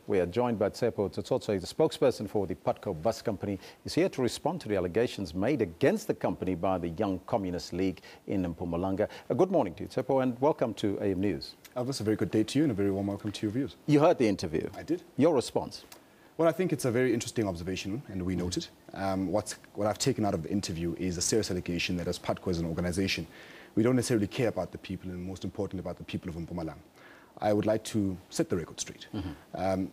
We are joined by Tshepo Tsotsotso, the spokesperson for the Putco Bus Company. He's here to respond to the allegations made against the company by the Young Communist League in Mpumalanga. Good morning to you, Tshepo, and welcome to AM News. Elvis, a very good day to you and a very warm welcome to your viewers. You heard the interview. I did. Your response? Well, I think it's a very interesting observation, and we note it. What I've taken out of the interview is a serious allegation that as Putco as an organization, we don't necessarily care about the people, and most importantly about the people of Mpumalanga. I would like to set the record straight.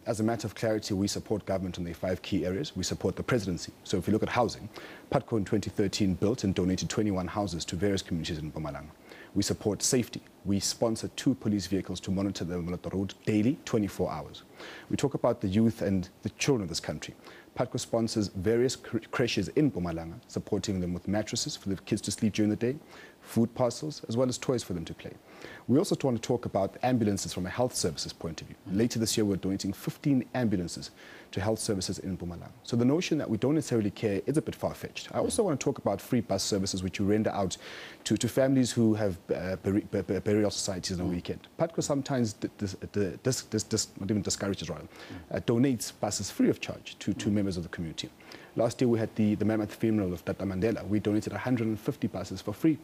As a matter of clarity, we support government on the 5 key areas. We support the presidency. So if you look at housing, Putco in 2013 built and donated 21 houses to various communities in Mpumalanga. We support safety. We sponsor 2 police vehicles to monitor the road daily, 24 hours. We talk about the youth and the children of this country. Putco sponsors various creches in Mpumalanga, supporting them with mattresses for the kids to sleep during the day, food parcels, as well as toys for them to play. We also want to talk about ambulances from a health services point of view. Later this year, we're donating 15 ambulances to health services in Mpumalanga. So the notion that we don't necessarily care is a bit far-fetched. I also want to talk about free bus services, which we render out to families who have burial societies on the weekend. Putco sometimes not even discourages, rather, donates buses free of charge to members of the community. Last year we had the mammoth funeral of Tata Mandela. We donated 150 buses for free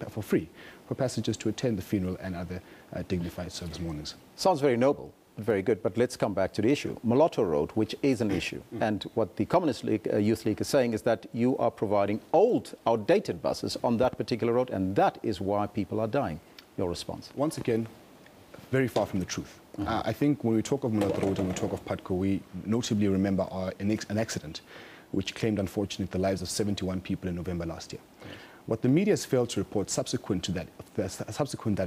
for passengers to attend the funeral and other dignified service mornings. Sounds very noble, very good, but let's come back to the issue. Moloto Road, which is an issue, and what the Communist League, Youth League is saying is that you are providing old, outdated buses on that particular road, and that is why people are dying. Your response? Once again, very far from the truth. I think when we talk of Moloto Road and we talk of Putco, we notably remember an accident which claimed, unfortunately, the lives of 71 people in November last year. Yes. What the media has failed to report subsequent to that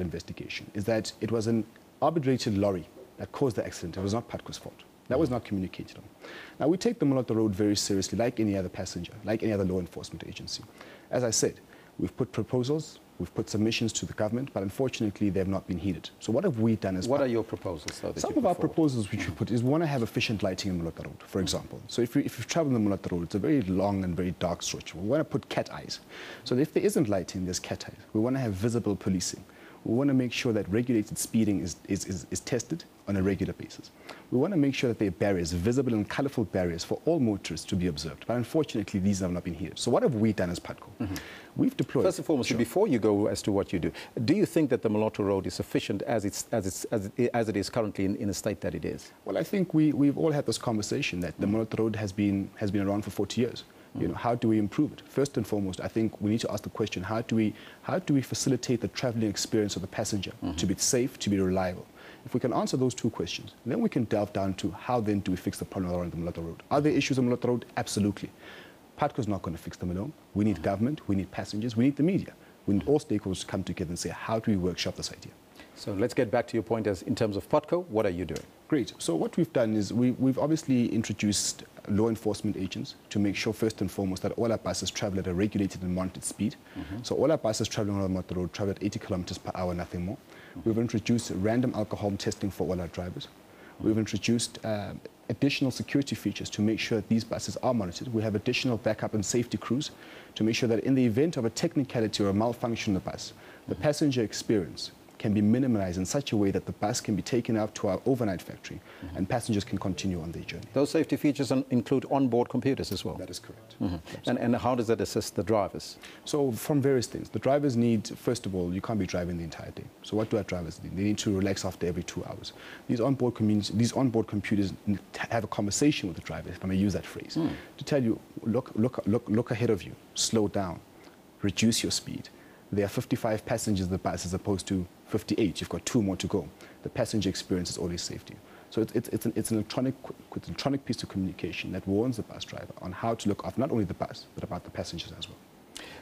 investigation is that it was an arbitrated lorry that caused the accident. It was not Putco's fault. That was not communicated on. Now, we take the Moloto Road very seriously, like any other passenger, like any other law enforcement agency. As I said, we've put proposals, we've put submissions to the government, but unfortunately they have not been heeded. So what have we done as What are your proposals, though, that Some of our proposals which we put is we want to have efficient lighting in Moloto Road, for example. So if you travel on the Moloto Road, it's a very long and very dark stretch. We want to put cat eyes. So if there isn't lighting, there's cat eyes. We want to have visible policing. We want to make sure that regulated speeding is tested on a regular basis. We want to make sure that there are barriers, visible and colorful barriers for all motorists to be observed. But unfortunately, these have not been heeded. So what have we done as Putco? We've deployed... First and foremost, before you go as to what you do you think that the Moloto Road is sufficient as it is currently in the state that it is? Well, I think we've all had this conversation that the Moloto Road has been around for 40 years. You know, how do we improve it? First and foremost, I think we need to ask the question, how do we facilitate the traveling experience of the passenger to be safe, to be reliable? If we can answer those 2 questions, then we can delve down to how then do we fix the problem around the Moloto Road. Are there issues on Moloto Road? Absolutely. Putco is not going to fix them alone. We need government, we need passengers, we need the media. We need all stakeholders to come together and say, how do we workshop this idea? So let's get back to your point in terms of Putco. What are you doing? Great. So what we've done is we've obviously introduced law enforcement agents to make sure, first and foremost, that all our buses travel at a regulated and monitored speed. So all our buses traveling on the road travel at 80 kilometers per hour, nothing more. We've introduced random alcohol testing for all our drivers. We've introduced additional security features to make sure that these buses are monitored. We have additional backup and safety crews to make sure that in the event of a technicality or a malfunction of the bus, the passenger experience can be minimized in such a way that the bus can be taken out to our overnight factory and passengers can continue on their journey. Those safety features include onboard computers as well? That is correct. And how does that assist the drivers? So from various things. The drivers need, first of all, you can't be driving the entire day. So what do our drivers need? They need to relax after every 2 hours. These onboard computers have a conversation with the driver, if I may use that phrase, to tell you, look ahead of you, slow down, reduce your speed. There are 55 passengers in the bus as opposed to 58. You've got 2 more to go. The passenger experience is always safety. So it's an electronic piece of communication that warns the bus driver on how to look after not only the bus, but about the passengers as well.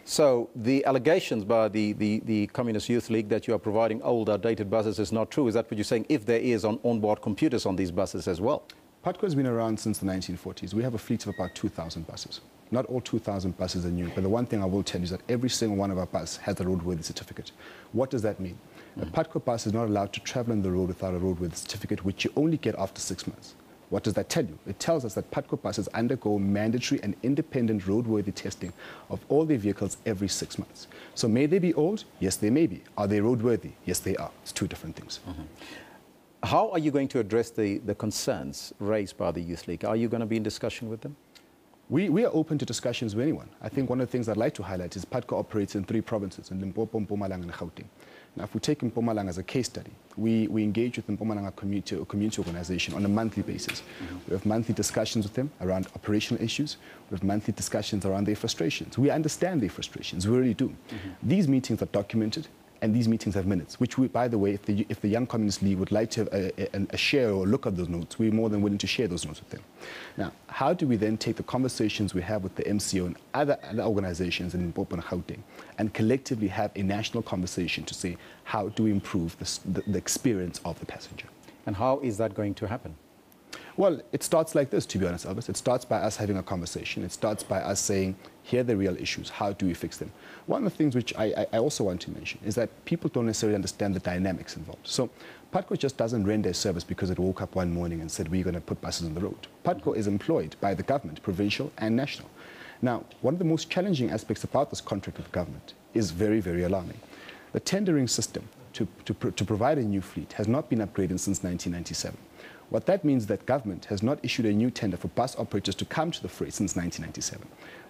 So the allegations by the Communist Youth League that you are providing old, outdated buses is not true. Is that what you're saying, if there is onboard computers on these buses as well? Putco has been around since the 1940s. We have a fleet of about 2,000 buses. Not all 2,000 buses are new, but the one thing I will tell you is that every single one of our buses has a roadworthy certificate. What does that mean? A Putco bus is not allowed to travel on the road without a roadworthy certificate, which you only get after 6 months. What does that tell you? It tells us that Putco buses undergo mandatory and independent roadworthy testing of all their vehicles every 6 months. So may they be old? Yes, they may be. Are they roadworthy? Yes, they are. It's 2 different things. How are you going to address the concerns raised by the Youth League? Are you going to be in discussion with them? We are open to discussions with anyone. I think one of the things I'd like to highlight is Putco operates in 3 provinces, in Limpopo, Mpumalanga, and Gauteng. Now, if we take Mpumalanga as a case study, we engage with the Mpumalanga community organization on a monthly basis. We have monthly discussions with them around operational issues. We have monthly discussions around their frustrations. We understand their frustrations, we really do. These meetings are documented, and these meetings have minutes, which we, by the way, if the Young Communist League would like to have a share or look at those notes, we're more than willing to share those notes with them. Now, how do we then take the conversations we have with the MCO and other organizations in Limpopo and Gauteng and collectively have a national conversation to say, how do we improve the experience of the passenger? And how is that going to happen? Well, it starts like this, to be honest, Elvis. It starts by us having a conversation. It starts by us saying, here are the real issues. How do we fix them? One of the things which I also want to mention is that people don't necessarily understand the dynamics involved. So Putco just doesn't render a service because it woke up one morning and said, we're going to put buses on the road. Putco is employed by the government, provincial and national. Now, one of the most challenging aspects about this contract with the government is very, very alarming. The tendering system to provide a new fleet has not been upgraded since 1997. What that means is that government has not issued a new tender for bus operators to come to the fray since 1997.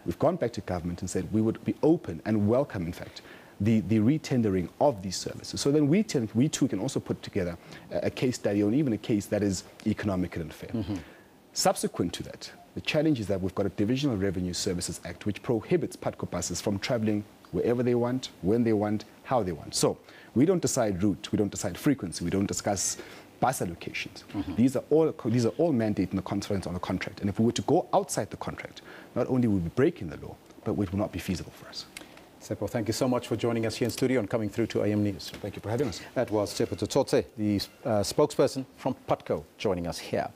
We've gone back to government and said we would be open and welcome, in fact, the retendering of these services. So then we too can also put together a case study or even a case that is economical and fair. Subsequent to that, the challenge is that we've got a Divisional Revenue Services Act which prohibits Putco buses from traveling wherever they want, when they want, how they want. So we don't decide route, we don't decide frequency, we don't discuss bus allocations. These are all mandated in the conference on the contract. And if we were to go outside the contract, not only would we be breaking the law, but it would not be feasible for us. Tshepo, thank you so much for joining us here in studio and coming through to AM News. Thank you for having us. That was Tshepo Tsotsotso, the spokesperson from Putco, joining us here.